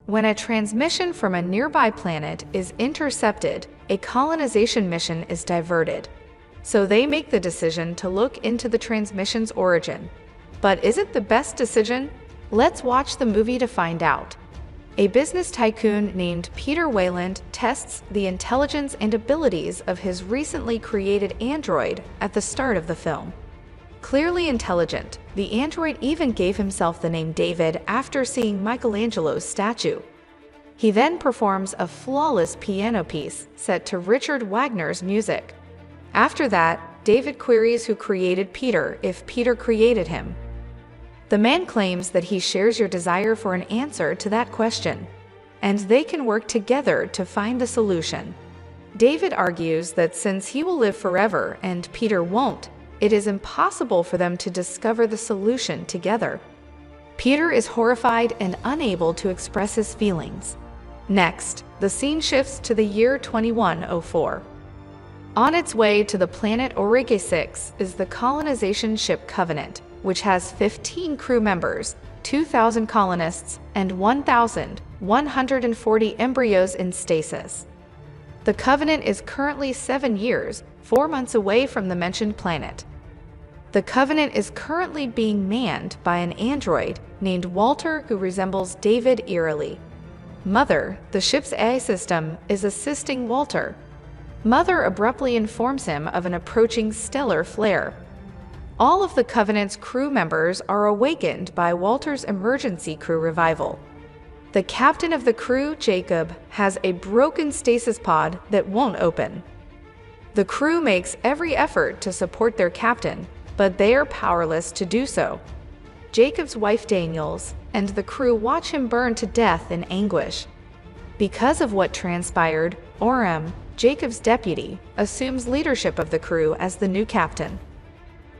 When a transmission from a nearby planet is intercepted, a colonization mission is diverted. So they make the decision to look into the transmission's origin. But is it the best decision? Let's watch the movie to find out. A business tycoon named Peter Weyland tests the intelligence and abilities of his recently created android at the start of the film. Clearly intelligent, the android even gave himself the name David after seeing Michelangelo's statue. He then performs a flawless piano piece set to Richard Wagner's music. After that, David queries who created Peter if Peter created him. The man claims that he shares your desire for an answer to that question, and they can work together to find the solution. David argues that since he will live forever and Peter won't, it is impossible for them to discover the solution together. Peter is horrified and unable to express his feelings. Next, the scene shifts to the year 2104. On its way to the planet Auriga 6 is the colonization ship Covenant, which has 15 crew members, 2,000 colonists, and 1,140 embryos in stasis. The Covenant is currently 7 years, 4 months away from the mentioned planet. The Covenant is currently being manned by an android named Walter who resembles David eerily. Mother, the ship's AI system, is assisting Walter. Mother abruptly informs him of an approaching stellar flare. All of the Covenant's crew members are awakened by Walter's emergency crew revival. The captain of the crew, Jacob, has a broken stasis pod that won't open. The crew makes every effort to support their captain, but they are powerless to do so. Jacob's wife Daniels and the crew watch him burn to death in anguish. Because of what transpired, Orem, Jacob's deputy, assumes leadership of the crew as the new captain.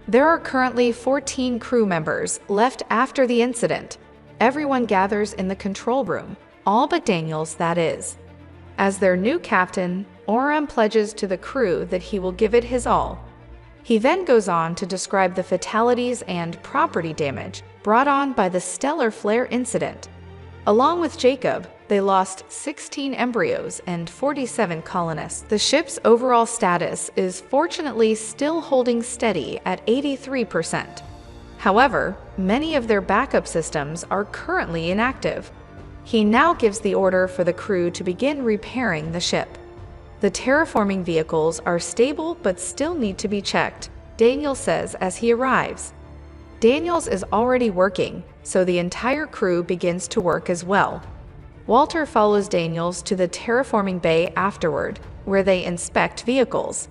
There are currently 14 crew members left after the incident. Everyone gathers in the control room, all but Daniels, that is. As their new captain, Orem pledges to the crew that he will give it his all. He then goes on to describe the fatalities and property damage brought on by the stellar flare incident. Along with Jacob, they lost 16 embryos and 47 colonists. The ship's overall status is fortunately still holding steady at 83%. However, many of their backup systems are currently inactive. He now gives the order for the crew to begin repairing the ship. The terraforming vehicles are stable but still need to be checked, Daniels says as he arrives. Daniels is already working, so the entire crew begins to work as well. Walter follows Daniels to the terraforming bay afterward, where they inspect vehicles.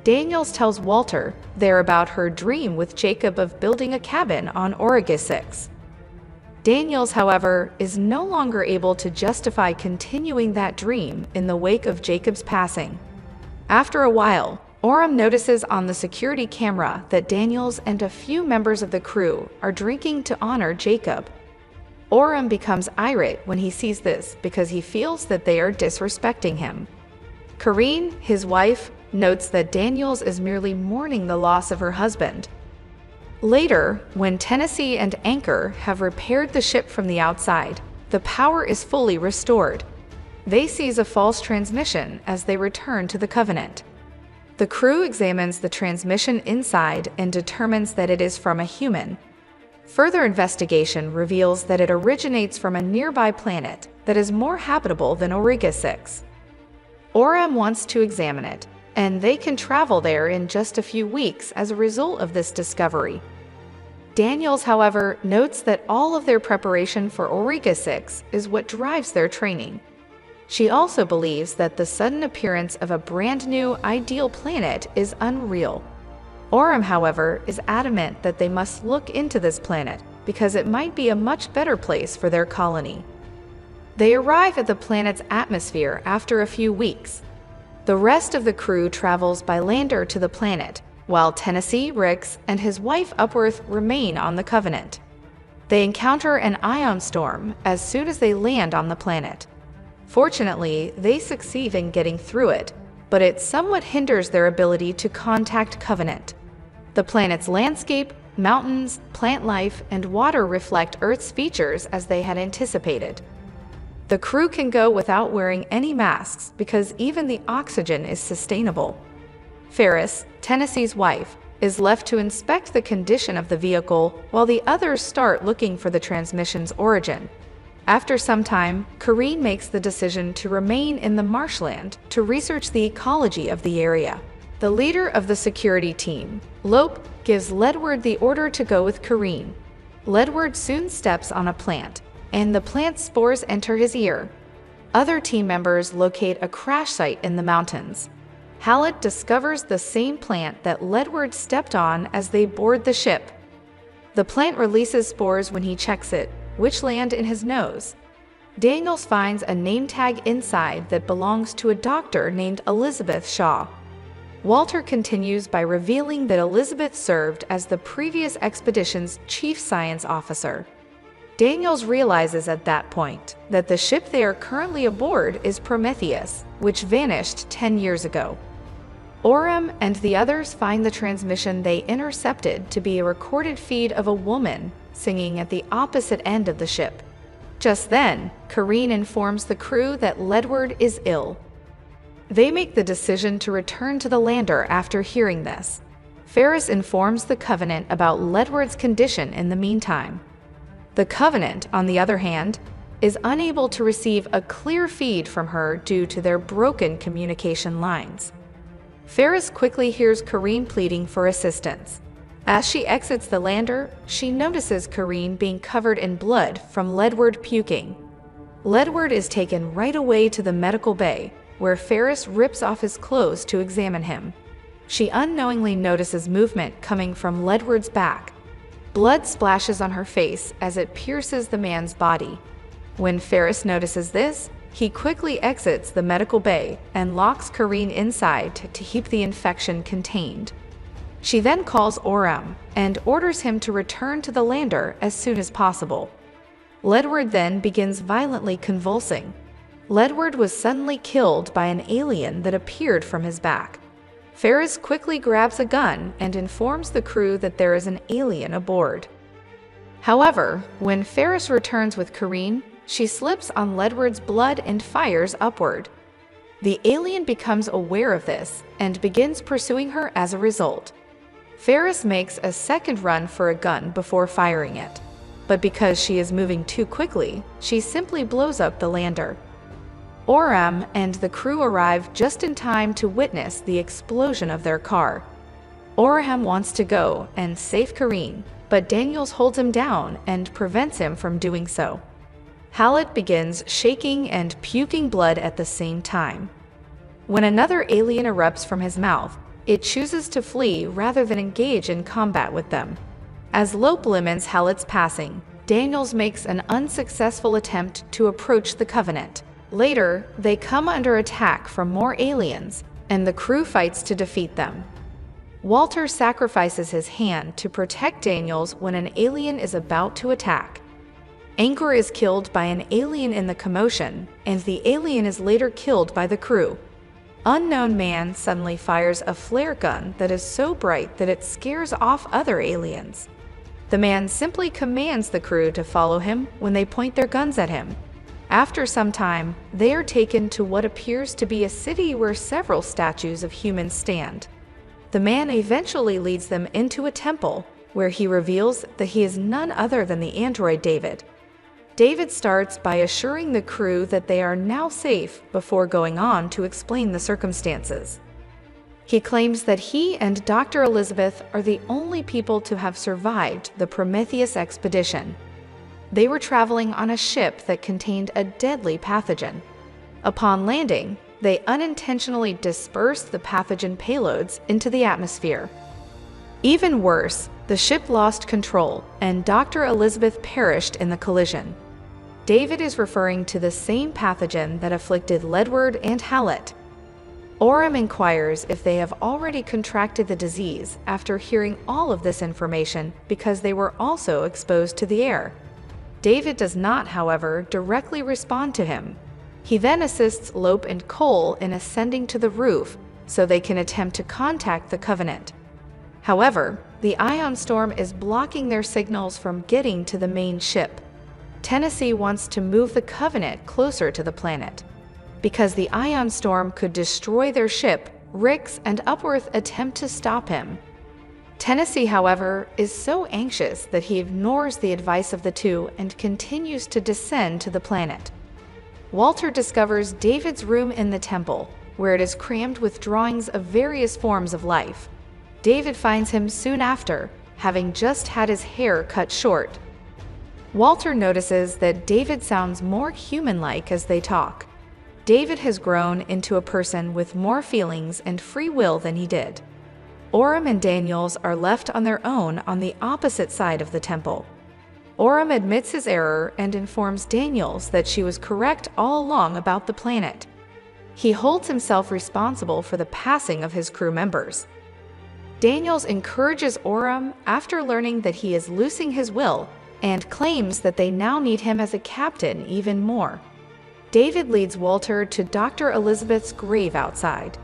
Daniels tells Walter they're about her dream with Jacob of building a cabin on Auriga 6. Daniels, however, is no longer able to justify continuing that dream in the wake of Jacob's passing. After a while, Orem notices on the security camera that Daniels and a few members of the crew are drinking to honor Jacob. Orem becomes irate when he sees this because he feels that they are disrespecting him. Karine, his wife, notes that Daniels is merely mourning the loss of her husband. Later, when Tennessee and Anchor have repaired the ship from the outside, the power is fully restored. They seize a false transmission as they return to the Covenant. The crew examines the transmission inside and determines that it is from a human. Further investigation reveals that it originates from a nearby planet that is more habitable than Auriga 6. Orem wants to examine it, and they can travel there in just a few weeks as a result of this discovery. Daniels, however, notes that all of their preparation for Auriga 6 is what drives their training. She also believes that the sudden appearance of a brand new, ideal planet is unreal. Orem, however, is adamant that they must look into this planet because it might be a much better place for their colony. They arrive at the planet's atmosphere after a few weeks. The rest of the crew travels by lander to the planet, while Tennessee, Rix, and his wife Upworth remain on the Covenant. They encounter an ion storm as soon as they land on the planet. Fortunately, they succeed in getting through it, but it somewhat hinders their ability to contact Covenant. The planet's landscape, mountains, plant life, and water reflect Earth's features as they had anticipated. The crew can go without wearing any masks because even the oxygen is sustainable. Ferris, Tennessee's wife, is left to inspect the condition of the vehicle while the others start looking for the transmission's origin. After some time, Kareen makes the decision to remain in the marshland to research the ecology of the area. The leader of the security team, Lope, gives Ledward the order to go with Kareen. Ledward soon steps on a plant, and the plant's spores enter his ear. Other team members locate a crash site in the mountains. Hallett discovers the same plant that Ledward stepped on as they board the ship. The plant releases spores when he checks it, which land in his nose. Daniels finds a name tag inside that belongs to a doctor named Elizabeth Shaw. Walter continues by revealing that Elizabeth served as the previous expedition's chief science officer. Daniels realizes at that point that the ship they are currently aboard is Prometheus, which vanished 10 years ago. Orem and the others find the transmission they intercepted to be a recorded feed of a woman singing at the opposite end of the ship. Just then, Kareen informs the crew that Ledward is ill. They make the decision to return to the lander after hearing this. Ferris informs the Covenant about Ledward's condition in the meantime. The Covenant, on the other hand, is unable to receive a clear feed from her due to their broken communication lines. Ferris quickly hears Kareen pleading for assistance. As she exits the lander, she notices Kareen being covered in blood from Ledward puking. Ledward is taken right away to the medical bay, where Ferris rips off his clothes to examine him. She unknowingly notices movement coming from Ledward's back. Blood splashes on her face as it pierces the man's body. When Ferris notices this, he quickly exits the medical bay and locks Kareen inside to keep the infection contained. She then calls Orem and orders him to return to the lander as soon as possible. Ledward then begins violently convulsing. Ledward was suddenly killed by an alien that appeared from his back. Ferris quickly grabs a gun and informs the crew that there is an alien aboard. However, when Ferris returns with Kareen, she slips on Ledward's blood and fires upward. The alien becomes aware of this and begins pursuing her as a result. Ferris makes a second run for a gun before firing it, but because she is moving too quickly, she simply blows up the lander. Orem and the crew arrive just in time to witness the explosion of their car. Orem wants to go and save Kareen, but Daniels holds him down and prevents him from doing so. Hallett begins shaking and puking blood at the same time. When another alien erupts from his mouth, it chooses to flee rather than engage in combat with them. As Lope limits Hallett's passing, Daniels makes an unsuccessful attempt to approach the Covenant. Later, they come under attack from more aliens, and the crew fights to defeat them. Walter sacrifices his hand to protect Daniels when an alien is about to attack. Anchor is killed by an alien in the commotion, and the alien is later killed by the crew. Unknown Man suddenly fires a flare gun that is so bright that it scares off other aliens. The man simply commands the crew to follow him when they point their guns at him. After some time, they are taken to what appears to be a city where several statues of humans stand. The man eventually leads them into a temple, where he reveals that he is none other than the android David. David starts by assuring the crew that they are now safe before going on to explain the circumstances. He claims that he and Dr. Elizabeth are the only people to have survived the Prometheus expedition. They were traveling on a ship that contained a deadly pathogen. Upon landing, they unintentionally dispersed the pathogen payloads into the atmosphere. Even worse, the ship lost control and Dr. Elizabeth perished in the collision. David is referring to the same pathogen that afflicted Ledward and Hallett. Orem inquires if they have already contracted the disease after hearing all of this information because they were also exposed to the air. David does not, however, directly respond to him. He then assists Lope and Cole in ascending to the roof so they can attempt to contact the Covenant. However, the ion storm is blocking their signals from getting to the main ship. Tennessee wants to move the Covenant closer to the planet. Because the ion storm could destroy their ship, Rix and Upworth attempt to stop him. Tennessee, however, is so anxious that he ignores the advice of the two and continues to descend to the planet. Walter discovers David's room in the temple, where it is crammed with drawings of various forms of life. David finds him soon after, having just had his hair cut short. Walter notices that David sounds more human-like as they talk. David has grown into a person with more feelings and free will than he did. Orym and Daniels are left on their own on the opposite side of the temple. Orym admits his error and informs Daniels that she was correct all along about the planet. He holds himself responsible for the passing of his crew members. Daniels encourages Orym after learning that he is losing his will and claims that they now need him as a captain even more. David leads Walter to Dr. Elizabeth's grave outside.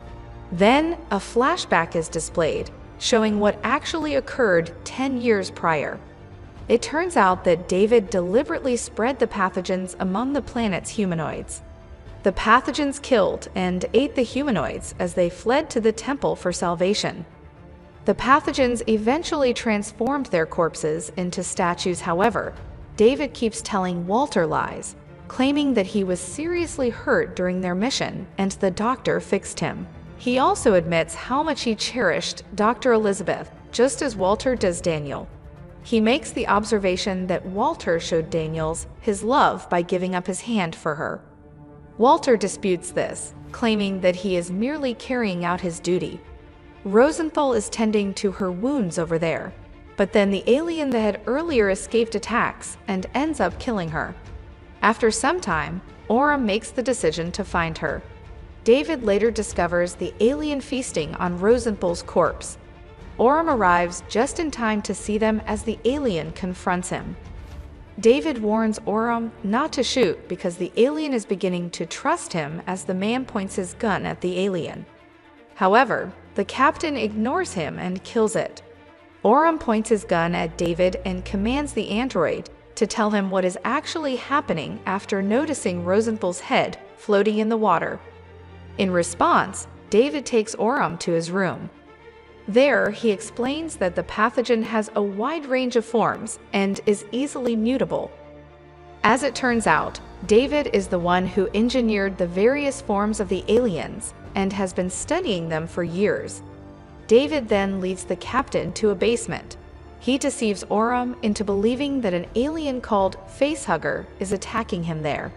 Then, a flashback is displayed, showing what actually occurred 10 years prior. It turns out that David deliberately spread the pathogens among the planet's humanoids. The pathogens killed and ate the humanoids as they fled to the temple for salvation. The pathogens eventually transformed their corpses into statues. However, David keeps telling Walter lies, claiming that he was seriously hurt during their mission and the doctor fixed him. He also admits how much he cherished Dr. Elizabeth, just as Walter does Daniel. He makes the observation that Walter showed Daniels his love by giving up his hand for her. Walter disputes this, claiming that he is merely carrying out his duty. Rosenthal is tending to her wounds over there, but then the alien that had earlier escaped attacks and ends up killing her. After some time, Orym makes the decision to find her. David later discovers the alien feasting on Rosenthal's corpse. Orym arrives just in time to see them as the alien confronts him. David warns Orym not to shoot because the alien is beginning to trust him as the man points his gun at the alien. However, the captain ignores him and kills it. Orym points his gun at David and commands the android to tell him what is actually happening after noticing Rosenthal's head floating in the water. In response, David takes Orym to his room. There, he explains that the pathogen has a wide range of forms and is easily mutable. As it turns out, David is the one who engineered the various forms of the aliens and has been studying them for years. David then leads the captain to a basement. He deceives Orym into believing that an alien called Facehugger is attacking him there.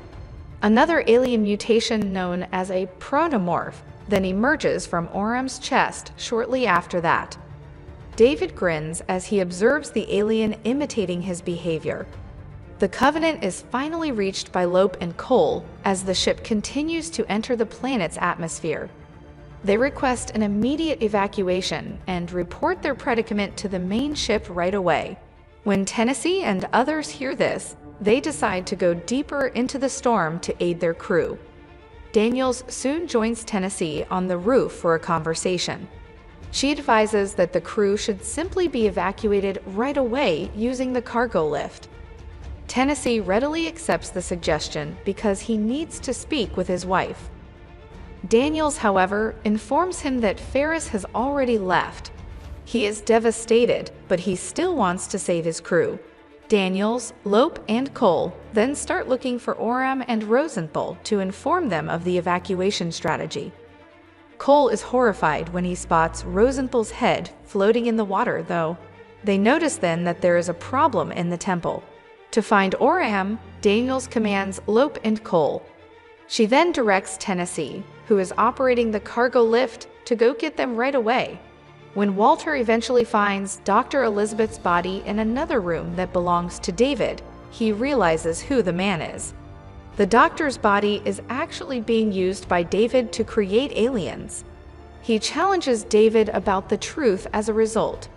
Another alien mutation known as a pronomorph then emerges from Orym's chest shortly after that. David grins as he observes the alien imitating his behavior. The Covenant is finally reached by Lope and Cole as the ship continues to enter the planet's atmosphere. They request an immediate evacuation and report their predicament to the main ship right away. When Tennessee and others hear this, they decide to go deeper into the storm to aid their crew. Daniels soon joins Tennessee on the roof for a conversation. She advises that the crew should simply be evacuated right away using the cargo lift. Tennessee readily accepts the suggestion because he needs to speak with his wife. Daniels, however, informs him that Ferris has already left. He is devastated, but he still wants to save his crew. Daniels, Lope, and Cole then start looking for Orym and Rosenthal to inform them of the evacuation strategy. Cole is horrified when he spots Rosenthal's head floating in the water, though. They notice then that there is a problem in the temple. To find Orym, Daniels commands Lope and Cole. She then directs Tennessee, who is operating the cargo lift, to go get them right away. When Walter eventually finds Dr. Elizabeth's body in another room that belongs to David, he realizes who the man is. The doctor's body is actually being used by David to create aliens. He challenges David about the truth as a result.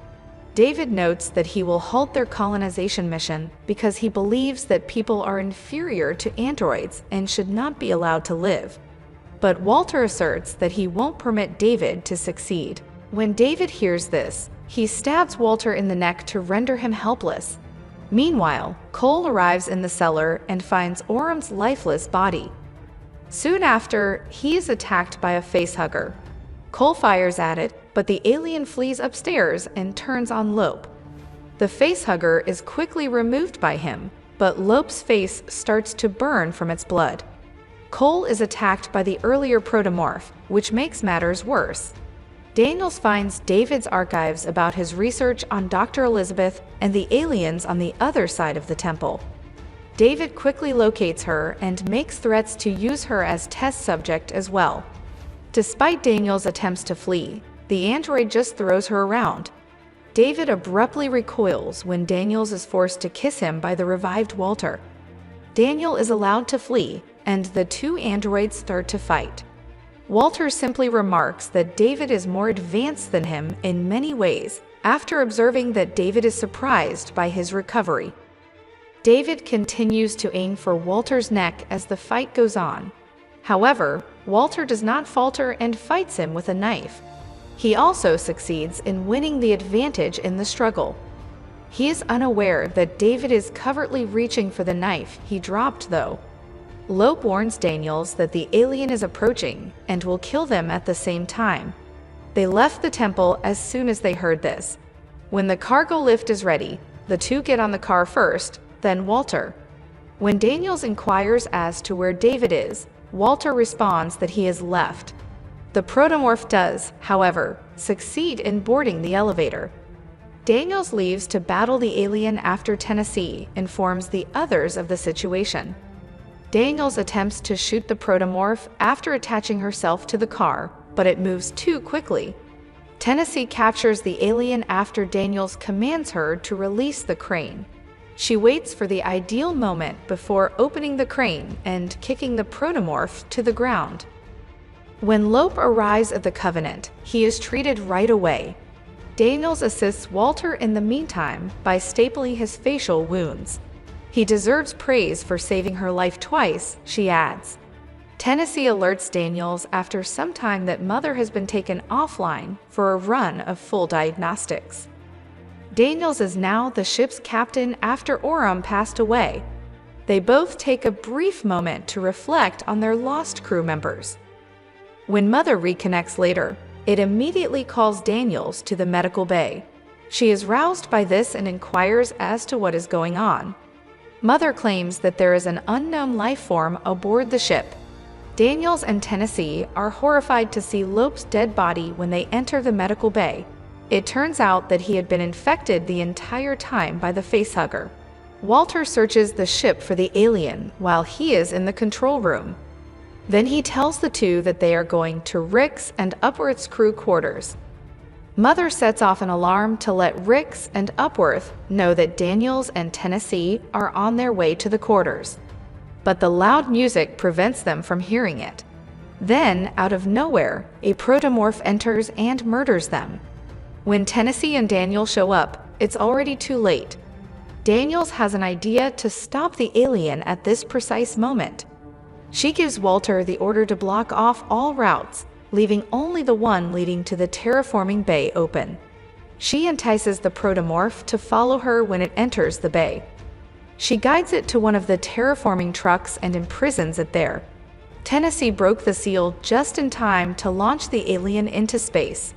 David notes that he will halt their colonization mission because he believes that people are inferior to androids and should not be allowed to live. But Walter asserts that he won't permit David to succeed. When David hears this, he stabs Walter in the neck to render him helpless. Meanwhile, Cole arrives in the cellar and finds Orum's lifeless body. Soon after, he is attacked by a facehugger. Cole fires at it, but the alien flees upstairs and turns on Lope. The facehugger is quickly removed by him, but Lope's face starts to burn from its blood. Cole is attacked by the earlier protomorph, which makes matters worse. Daniels finds David's archives about his research on Dr. Elizabeth and the aliens on the other side of the temple. David quickly locates her and makes threats to use her as test subject as well. Despite Daniels' attempts to flee, the android just throws her around. David abruptly recoils when Daniels is forced to kiss him by the revived Walter. Daniel is allowed to flee, and the two androids start to fight. Walter simply remarks that David is more advanced than him in many ways, after observing that David is surprised by his recovery. David continues to aim for Walter's neck as the fight goes on. However, Walter does not falter and fights him with a knife. He also succeeds in winning the advantage in the struggle. He is unaware that David is covertly reaching for the knife he dropped, though. Lope warns Daniels that the alien is approaching and will kill them at the same time. They left the temple as soon as they heard this. When the cargo lift is ready, the two get on the car first, then Walter. When Daniels inquires as to where David is, Walter responds that he has left. The protomorph does, however, succeed in boarding the elevator. Daniels leaves to battle the alien after Tennessee informs the others of the situation. Daniels attempts to shoot the protomorph after attaching herself to the car, but it moves too quickly. Tennessee captures the alien after Daniels commands her to release the crane. She waits for the ideal moment before opening the crane and kicking the protomorph to the ground. When Lope arrives at the Covenant, he is treated right away. Daniels assists Walter in the meantime by stapling his facial wounds. He deserves praise for saving her life twice, she adds. Tennessee alerts Daniels after some time that Mother has been taken offline for a run of full diagnostics. Daniels is now the ship's captain after Orum passed away. They both take a brief moment to reflect on their lost crew members. When Mother reconnects later, it immediately calls Daniels to the medical bay. She is roused by this and inquires as to what is going on. Mother claims that there is an unknown life form aboard the ship. Daniels and Tennessee are horrified to see Lope's dead body when they enter the medical bay. It turns out that he had been infected the entire time by the facehugger. Walter searches the ship for the alien while he is in the control room. Then he tells the two that they are going to Rick's and Upworth's crew quarters. Mother sets off an alarm to let Rick's and Upworth know that Daniels and Tennessee are on their way to the quarters. But the loud music prevents them from hearing it. Then, out of nowhere, a protomorph enters and murders them. When Tennessee and Daniels show up, it's already too late. Daniels has an idea to stop the alien at this precise moment. She gives Walter the order to block off all routes, leaving only the one leading to the terraforming bay open. She entices the protomorph to follow her when it enters the bay. She guides it to one of the terraforming trucks and imprisons it there. Tennessee broke the seal just in time to launch the alien into space.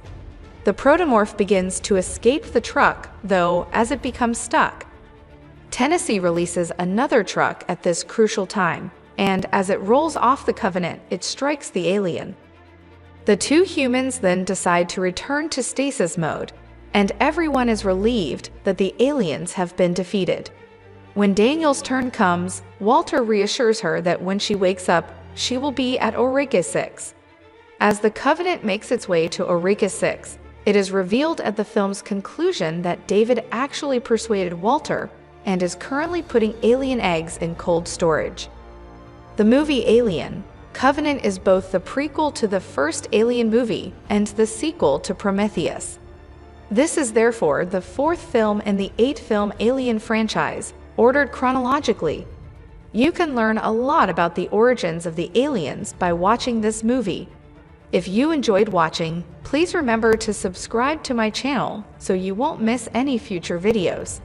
The protomorph begins to escape the truck, though, as it becomes stuck. Tennessee releases another truck at this crucial time, and as it rolls off the Covenant, it strikes the alien. The two humans then decide to return to stasis mode, and everyone is relieved that the aliens have been defeated. When Daniel's turn comes, Walter reassures her that when she wakes up, she will be at Eureka 6. As the Covenant makes its way to Eureka 6, it is revealed at the film's conclusion that David actually persuaded Walter and is currently putting alien eggs in cold storage. The movie Alien, Covenant is both the prequel to the first Alien movie and the sequel to Prometheus. This is therefore the fourth film in the 8-film Alien franchise, ordered chronologically. You can learn a lot about the origins of the aliens by watching this movie. If you enjoyed watching, please remember to subscribe to my channel so you won't miss any future videos.